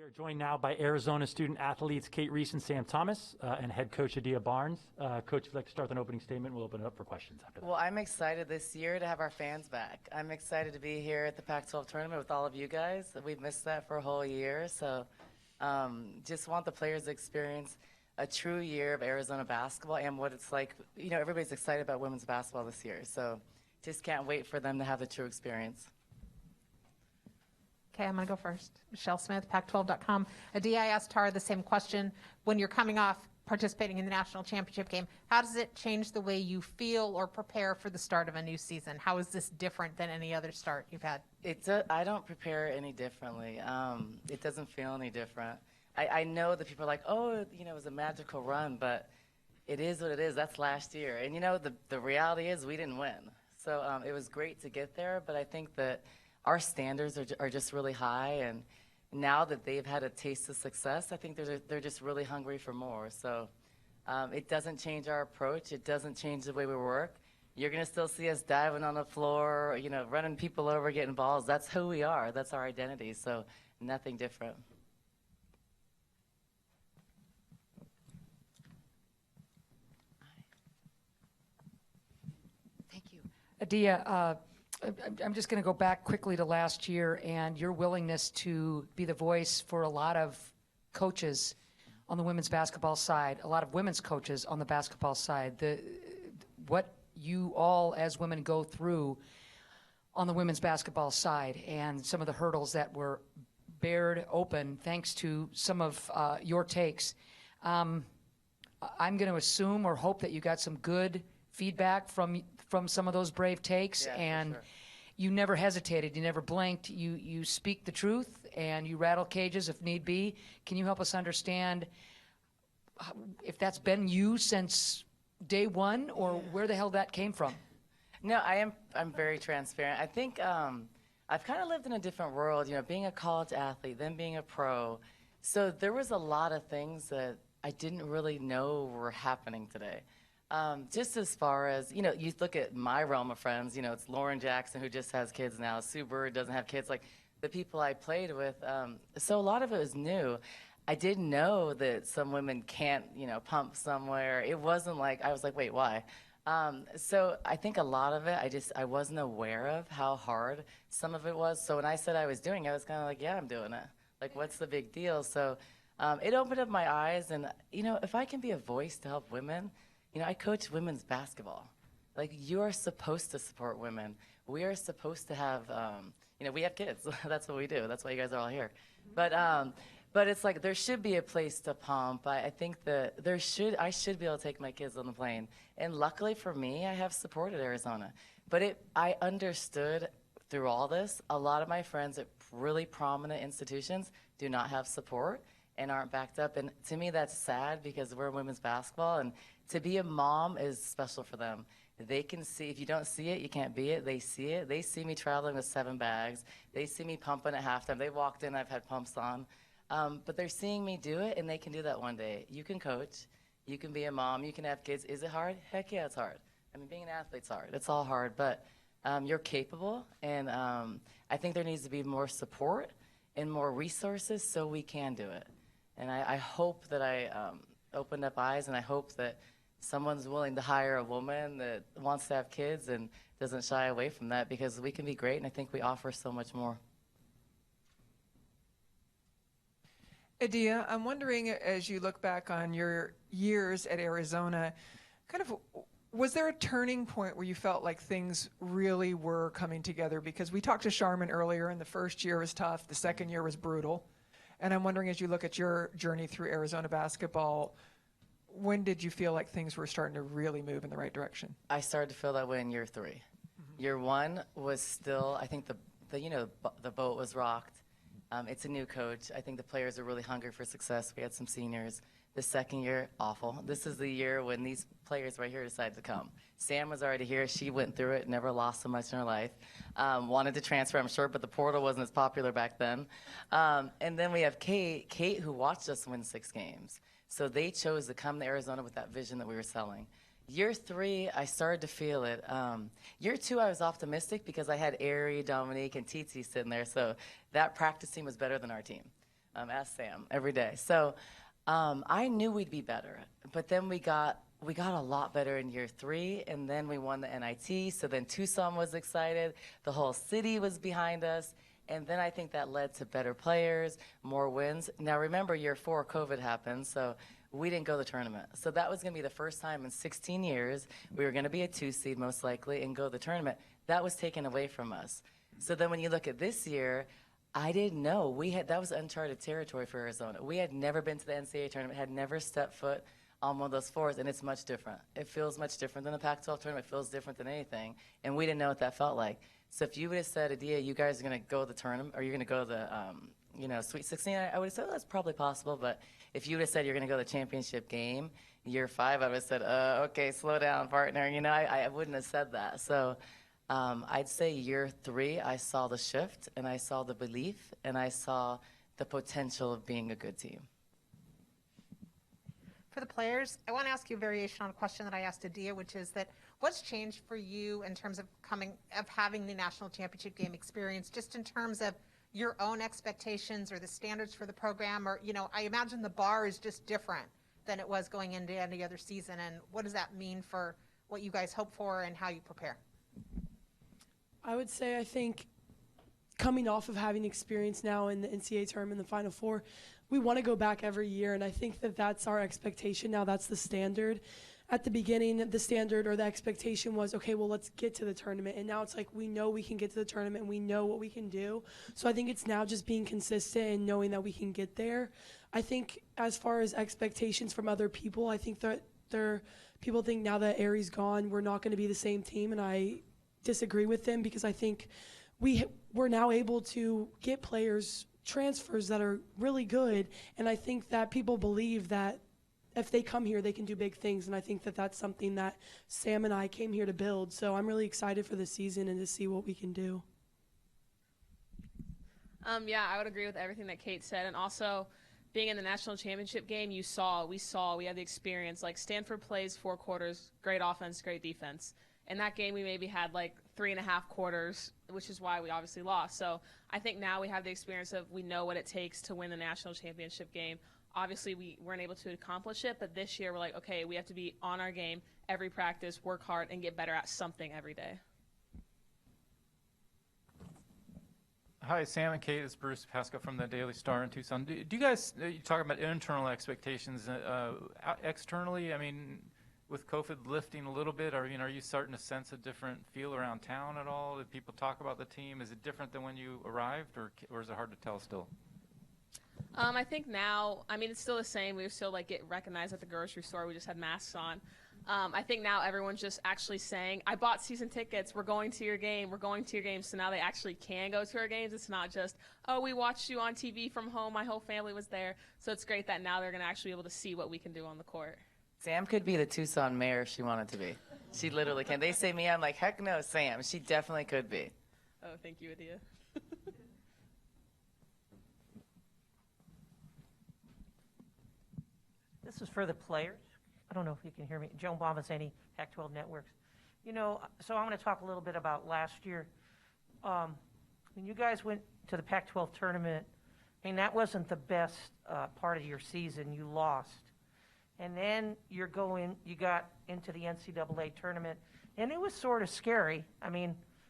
are joined now by Arizona student athletes Cate, Reese, and Sam Thomas, and head coach Adia Barnes. Coach, if you'd like to start with an opening statement, we'll open it up for questions after that. Well, I'm excited this year to have our fans back. I'm excited to be here at the Pac-12 Tournament with all of you guys. We've missed that for a whole year, so just want the players to experience a true year of Arizona basketball and what it's like. You know, everybody's excited about women's basketball this year, so just can't wait for them to have the true experience. Okay, I'm going to go first. Michelle Smith, Pac12.com. Adia, I asked Tara the same question. When you're coming off participating in the national championship game, how does it change the way you feel or prepare for the start of a new season? How is this different than any other start you've had? I don't prepare any differently. It doesn't feel any different. I know that people are like, oh, you know, it was a magical run, but it is what it is. That's last year. And, you know, the reality is we didn't win. So it was great to get there, but I think that our standards are just really high, and now that they've had a taste of success, I think they're just really hungry for more. So it doesn't change our approach. It doesn't change the way we work. You're going to still see us diving on the floor, you know, running people over, getting balls. That's who we are. That's our identity. So nothing different. Thank you. Adia, I'm just going to go back quickly to last year and your willingness to be the voice for a lot of coaches on the women's basketball side, a lot of women's coaches on the basketball side. What you all as women go through on the women's basketball side and some of the hurdles that were bared open thanks to some of your takes. I'm going to assume or hope that you got some good feedback from some of those brave takes, yeah, and sure. You never hesitated, you never blinked, you speak the truth, and you rattle cages if need be. Can you help us understand if that's been you since day one, or where the hell that came from? No, I'm very transparent. I think I've kind of lived in a different world, you know, being a college athlete, then being a pro. So there was a lot of things that I didn't really know were happening today. Just as far as, you know, you look at my realm of friends, you know, it's Lauren Jackson, who just has kids now. Sue Bird doesn't have kids, like the people I played with. So a lot of it was new. I didn't know that some women can't, you know, pump somewhere. It wasn't like, I was like, wait, why? So I think a lot of it, I wasn't aware of how hard some of it was. So when I said I was doing it, I was kind of like, yeah, I'm doing it. Like, what's the big deal? So it opened up my eyes. And, you know, if I can be a voice to help women, you know, I coach women's basketball. Like, you are supposed to support women. We are supposed to have, you know, we have kids. That's what we do. That's why you guys are all here. But it's like there should be a place to pump. I think that I should be able to take my kids on the plane. And luckily for me, I have supported Arizona. But I understood through all this, a lot of my friends at really prominent institutions do not have support and aren't backed up. And to me, that's sad because we're women's basketball, and to be a mom is special for them. They can see, if you don't see it, you can't be it. They see it. They see me traveling with 7 bags. They see me pumping at halftime. They walked in, I've had pumps on. But they're seeing me do it, and they can do that one day. You can coach. You can be a mom. You can have kids. Is it hard? Heck yeah, it's hard. I mean, being an athlete's hard. It's all hard, but you're capable, and I think there needs to be more support and more resources so we can do it. And I hope that I opened up eyes, and I hope that someone's willing to hire a woman that wants to have kids and doesn't shy away from that, because we can be great, and I think we offer so much more. Adia, I'm wondering, as you look back on your years at Arizona, kind of, was there a turning point where you felt like things really were coming together? Because we talked to Charmin earlier, and the first year was tough, the second year was brutal. And I'm wondering, as you look at your journey through Arizona basketball, when did you feel like things were starting to really move in the right direction? I started to feel that way in year 3. Mm-hmm. Year 1 was still, I think the boat was rocked. It's a new coach. I think the players are really hungry for success. We had some seniors. The second year, awful. This is the year when these players right here decided to come. Sam was already here. She went through it, never lost so much in her life. Wanted to transfer, I'm sure, but the portal wasn't as popular back then. And then we have Cate, who watched us win 6 games. So they chose to come to Arizona with that vision that we were selling. Year 3, I started to feel it. Year 2, I was optimistic because I had Ari, Dominique, and Titi sitting there, so that practice team was better than our team. Ask Sam every day. So I knew we'd be better, but then we got a lot better in year 3, and then we won the NIT. So then Tucson was excited. The whole city was behind us. And then I think that led to better players, more wins. Now remember, year 4, COVID happened, so we didn't go to the tournament. So that was going to be the first time in 16 years we were going to be a 2 seed most likely and go to the tournament. That was taken away from us. So then when you look at this year, I didn't know. That was uncharted territory for Arizona. We had never been to the NCAA tournament, had never stepped foot on one of those floors, and it's much different. It feels much different than the Pac-12 tournament. It feels different than anything, and we didn't know what that felt like. So if you would have said, Adia, you guys are going to go to the tournament, or you're going to go to the Sweet 16, I would have said, oh, that's probably possible. But if you would have said you're going to go to the championship game, year 5, I would have said, okay, slow down, partner. I wouldn't have said that. So I'd say year 3, I saw the shift, and I saw the belief, and I saw the potential of being a good team. For the players, I want to ask you a variation on a question that I asked Adia, which is that what's changed for you in terms of having the national championship game experience, just in terms of your own expectations or the standards for the program, or I imagine the bar is just different than it was going into any other season, and what does that mean for what you guys hope for and how you prepare? I would say I think coming off of having experience now in the NCAA tournament, the Final Four, we want to go back every year, and I think that that's our expectation now. That's the standard. At the beginning, the standard or the expectation was, okay, well, let's get to the tournament. And now it's like we know we can get to the tournament and we know what we can do. So I think it's now just being consistent and knowing that we can get there. I think as far as expectations from other people, I think that people think now that Aries gone, we're not going to be the same team, and I disagree with them because I think we're now able to get players transfers that are really good, and I think that people believe that if they come here, they can do big things, and I think that that's something that Sam and I came here to build. So I'm really excited for the season and to see what we can do. Yeah, I would agree with everything that Cate said, and also being in the national championship game, we had the experience. Like Stanford plays 4 quarters, great offense, great defense. In that game, we maybe had like 3.5 quarters, which is why we obviously lost. So I think now we have the experience of we know what it takes to win the national championship game. Obviously, we weren't able to accomplish it, but this year we're like, okay, we have to be on our game every practice, work hard, and get better at something every day. Hi, Sam and Cate. It's Bruce Pasca from the Daily Star in Tucson. Do you guys, you talk about internal expectations, externally? I mean, with COVID lifting a little bit, are you starting to sense a different feel around town at all? Did people talk about the team? Is it different than when you arrived, or is it hard to tell still? I think now, it's still the same. We still get recognized at the grocery store. We just had masks on. I think now everyone's just actually saying, I bought season tickets. We're going to your game. We're going to your game. So now they actually can go to our games. It's not just, oh, we watched you on TV from home. My whole family was there. So it's great that now they're going to actually be able to see what we can do on the court. Sam could be the Tucson mayor if she wanted to be. She literally can. They say me, I'm like, heck no, Sam. She definitely could be. Oh, thank you, Adia. This is for the players. I don't know if you can hear me. Joan Bombasani, Pac-12 Networks. So I'm going to talk a little bit about last year. When you guys went to the Pac-12 tournament, that wasn't the best part of your season. You lost. And then you got into the NCAA tournament, and it was sort of scary.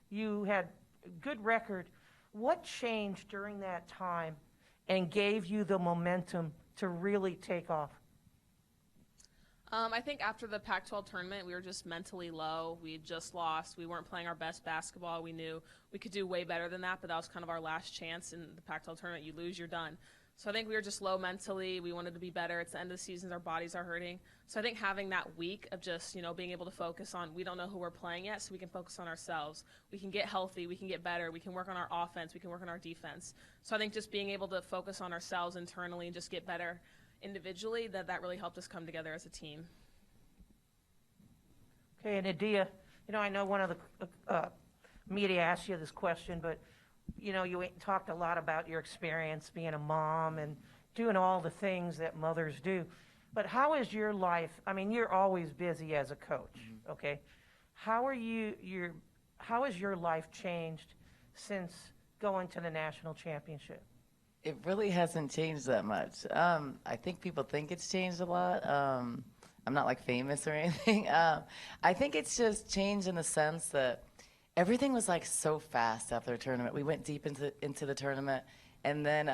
You had a good record. What changed during that time and gave you the momentum to really take off? I think after the Pac-12 tournament, we were just mentally low. We had just lost. We weren't playing our best basketball. We knew we could do way better than that, but that was kind of our last chance in the Pac-12 tournament. You lose, you're done. So I think we were just low mentally. We wanted to be better. It's the end of the season. Our bodies are hurting. So I think having that week of just, being able to focus on, we don't know who we're playing yet, so we can focus on ourselves. We can get healthy. We can get better. We can work on our offense. We can work on our defense. So I think just being able to focus on ourselves internally and just get better individually, that really helped us come together as a team. Okay, and Adia, I know one of the media asked you this question, but you talked a lot about your experience being a mom and doing all the things that mothers do. But how is your life? You're always busy as a coach, okay? How has your life changed since going to the national championship? it really hasn't changed that much. I think people think it's changed a lot. I'm not like famous or anything. I think it's just changed in the sense that everything was like so fast after the tournament. We went deep into the tournament, and then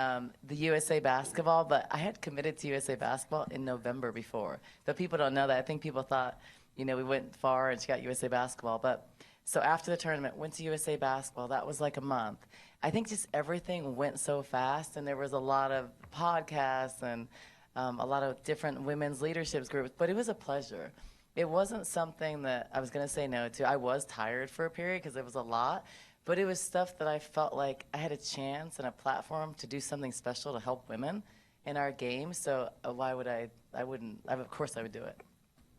the USA basketball. But I had committed to USA basketball in November before. But people don't know that. I think people thought, we went far and she got USA basketball. But so after the tournament, went to USA basketball. That was like a month. I think just everything went so fast, and there was a lot of podcasts and a lot of different women's leadership groups. But it was a pleasure. It wasn't something that I was going to say no to. I was tired for a period because it was a lot, but it was stuff that I felt like I had a chance and a platform to do something special to help women in our game. So why would I wouldn't, of course I would do it.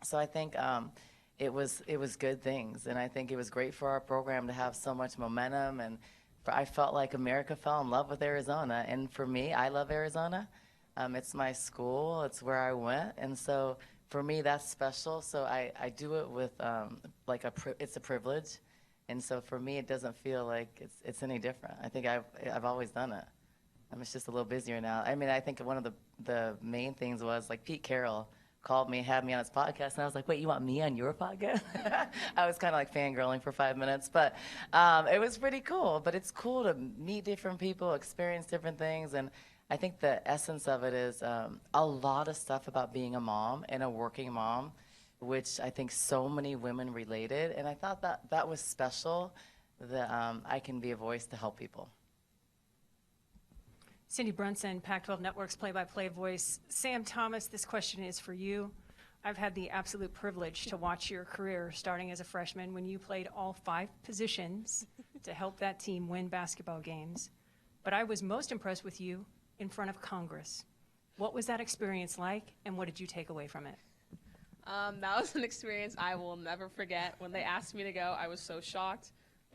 So I think it was good things, and I think it was great for our program to have so much momentum, and I felt like America fell in love with Arizona. And for me, I love Arizona. It's my school, it's where I went, and so for me, that's special. So I do it with it's a privilege, and so for me, it doesn't feel like it's any different. I think I've always done it. It's just a little busier now. I mean, I think one of the main things was like Pete Carroll called me, had me on his podcast, and I was like, wait, you want me on your podcast? I was kind of like fangirling for 5 minutes, but it was pretty cool. But it's cool to meet different people, experience different things, and I think the essence of it is a lot of stuff about being a mom and a working mom, which I think so many women related. And I thought that was special, that I can be a voice to help people. Cindy Brunson, Pac-12 Network's play-by-play voice. Sam Thomas, this question is for you. I've had the absolute privilege to watch your career starting as a freshman when you played all 5 positions to help that team win basketball games. But I was most impressed with you in front of Congress. What was that experience like, and what did you take away from it? That was an experience I will never forget. When they asked me to go, I was so shocked.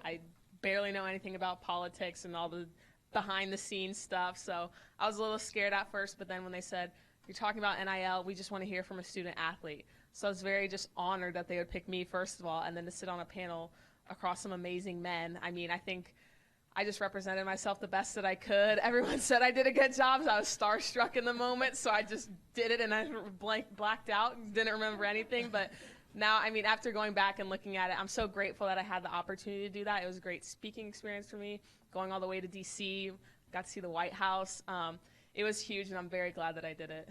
I barely know anything about politics and all the behind-the-scenes stuff, so I was a little scared at first, but then when they said, you're talking about NIL, we just want to hear from a student athlete. So I was very just honored that they would pick me, first of all, and then to sit on a panel across some amazing men. I mean, I think I just represented myself the best that I could. Everyone said I did a good job, so I was starstruck in the moment, so I just did it, and I blacked out and didn't remember anything. But now, I mean, after going back and looking at it, I'm so grateful that I had the opportunity to do that. It was a great speaking experience for me, going all the way to D.C., got to see the White House. It was huge, and I'm very glad that I did it.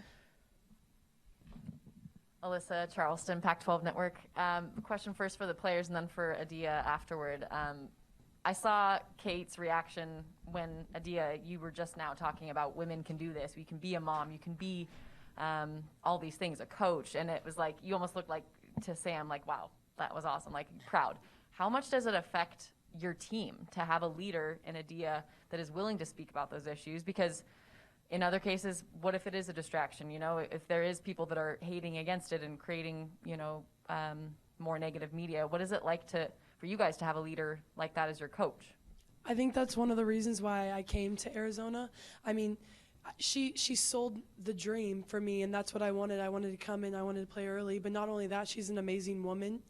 Alyssa, Charleston, Pac-12 Network. Question first for the players and then for Adia afterward. I saw Cate's reaction when, Adia, you were just now talking about women can do this. You can be a mom. You can be all these things, a coach. And it was like, you almost looked like, to Sam, like, wow, that was awesome, like, proud. How much does it affect your team to have a leader in Adia that is willing to speak about those issues? Because in other cases, what if it is a distraction? If there is people that are hating against it and creating, more negative media, what is it like for you guys to have a leader like that as your coach? I think that's one of the reasons why I came to Arizona. I mean, she sold the dream for me, and that's what I wanted. I wanted to come in, I wanted to play early, but not only that, she's an amazing woman.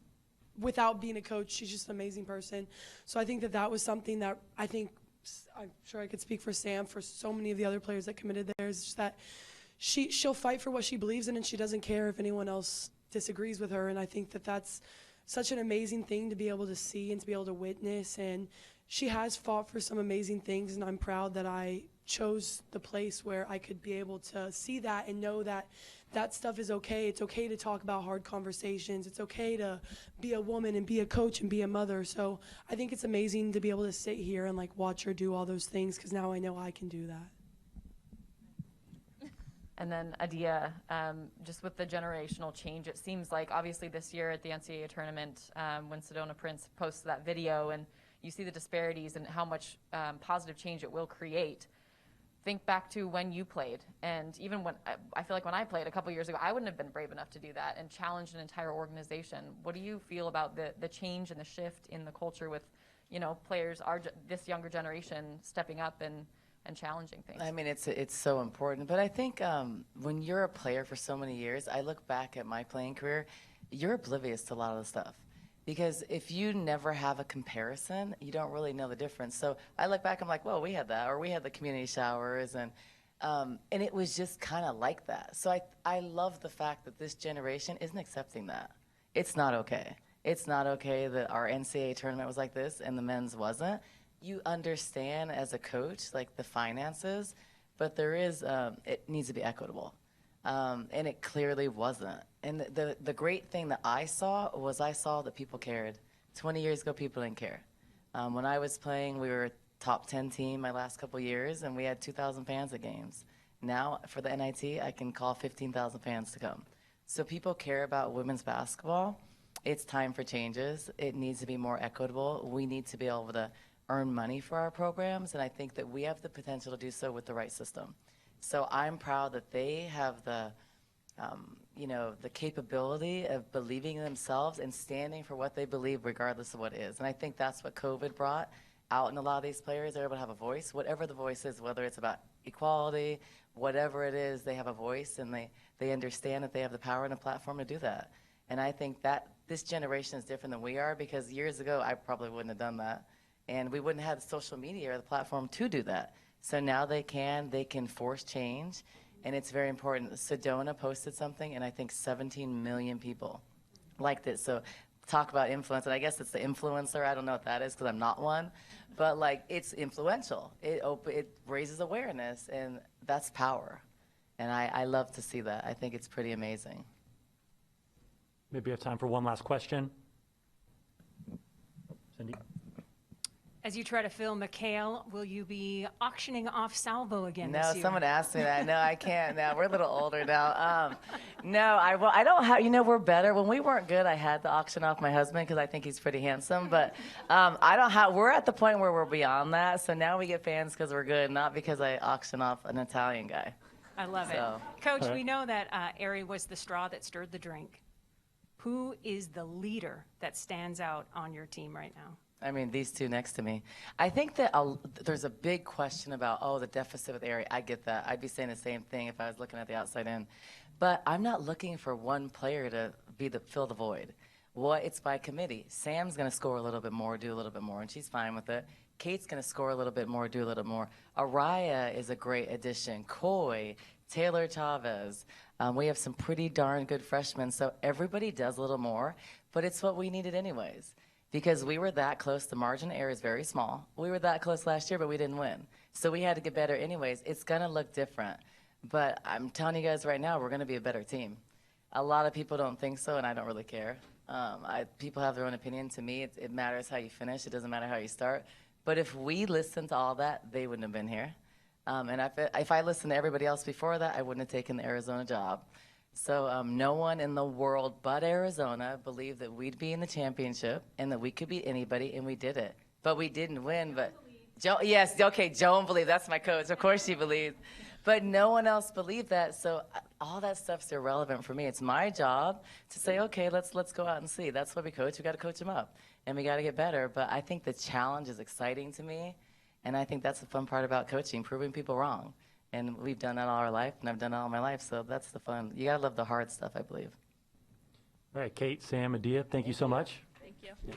Without being a coach, she's just an amazing person. So I think that was something that I'm sure I could speak for Sam, for so many of the other players that committed there, is just that she'll fight for what she believes in, and she doesn't care if anyone else disagrees with her. And I think that's such an amazing thing to be able to see and to be able to witness. And she has fought for some amazing things, and I'm proud that I chose the place where I could be able to see that and know that that stuff is okay. It's okay to talk about hard conversations. It's okay to be a woman and be a coach and be a mother. So I think it's amazing to be able to sit here and like watch her do all those things, because now I know I can do that. And then Adia, just with the generational change, it seems like obviously this year at the NCAA tournament, when Sedona Prince posts that video and you see the disparities and how much positive change it will create. Think back to when you played, and even when I feel like when I played a couple years ago, I wouldn't have been brave enough to do that and challenge an entire organization. What do you feel about the change and the shift in the culture with, players, this younger generation stepping up and challenging things? I mean, it's so important. But I think when you're a player for so many years, I look back at my playing career, you're oblivious to a lot of the stuff. Because if you never have a comparison, you don't really know the difference. So I look back, I'm like, well, we had that, or we had the community showers. And And it was just kind of like that. So I love the fact that this generation isn't accepting that. It's not okay. It's not okay that our NCAA tournament was like this and the men's wasn't. You understand as a coach, like the finances, but there is, it needs to be equitable. And it clearly wasn't. And the great thing that I saw was I saw that people cared. 20 years ago, people didn't care. When I was playing, we were a top 10 team my last couple years, and we had 2,000 fans at games. Now, for the NIT, I can call 15,000 fans to come. So people care about women's basketball. It's time for changes. It needs to be more equitable. We need to be able to earn money for our programs, and I think that we have the potential to do so with the right system. So I'm proud that they have the, the capability of believing in themselves and standing for what they believe regardless of what it is. And I think that's what COVID brought out in a lot of these players. They're able to have a voice, whatever the voice is, whether it's about equality, whatever it is, they have a voice, and they understand that they have the power and the platform to do that. And I think that this generation is different than we are, because years ago I probably wouldn't have done that. And we wouldn't have the social media or the platform to do that. So now they can force change, and it's very important. Sedona posted something, and I think 17 million people liked it. So talk about influence, and I guess it's the influencer. I don't know what that is because I'm not one, but like it's influential. It raises awareness, and that's power. And I love to see that. I think it's pretty amazing. Maybe we have time for one last question. Cindy? As you try to fill McHale, will you be auctioning off Salvo again No, this year? someone asked me that. No, I can't now. We're a little older now. No, I don't have, we're better. When we weren't good, I had to auction off my husband because I think he's pretty handsome. But we're at the point where we're beyond that. So now we get fans because we're good, not because I auction off an Italian guy. I love it. Coach, we know that Ari was the straw that stirred the drink. Who is the leader that stands out on your team right now? I mean, these two next to me. I think that there's a big question about, the deficit with Ari. I get that. I'd be saying the same thing if I was looking at the outside in. But I'm not looking for one player to fill the void. Well, it's by committee. Sam's going to score a little bit more, do a little bit more, and she's fine with it. Cate's going to score a little bit more, do a little more. Araya is a great addition. Coy, Taylor Chavez. We have some pretty darn good freshmen, so everybody does a little more, but it's what we needed anyways. Because we were that close. The margin of error is very small. We were that close last year, but we didn't win. So we had to get better anyways. It's going to look different. But I'm telling you guys right now, we're going to be a better team. A lot of people don't think so, and I don't really care. People have their own opinion. To me, it matters how you finish. It doesn't matter how you start. But if we listened to all that, they wouldn't have been here. And if I listened to everybody else before that, I wouldn't have taken the Arizona job. So no one in the world but Arizona believed that we'd be in the championship and that we could beat anybody, and we did it. But we didn't win. But Joan believed. That's my coach. Of course she believed. But no one else believed that. So all that stuff's irrelevant for me. It's my job to say, okay, let's go out and see. That's what we coach. We got to coach them up, and we got to get better. But I think the challenge is exciting to me, and I think that's the fun part about coaching, proving people wrong. And we've done that all our life, and I've done it all my life, so that's the fun. You got to love the hard stuff, I believe. All right, Cate, Sam, Adia, thank you so much. Thank you.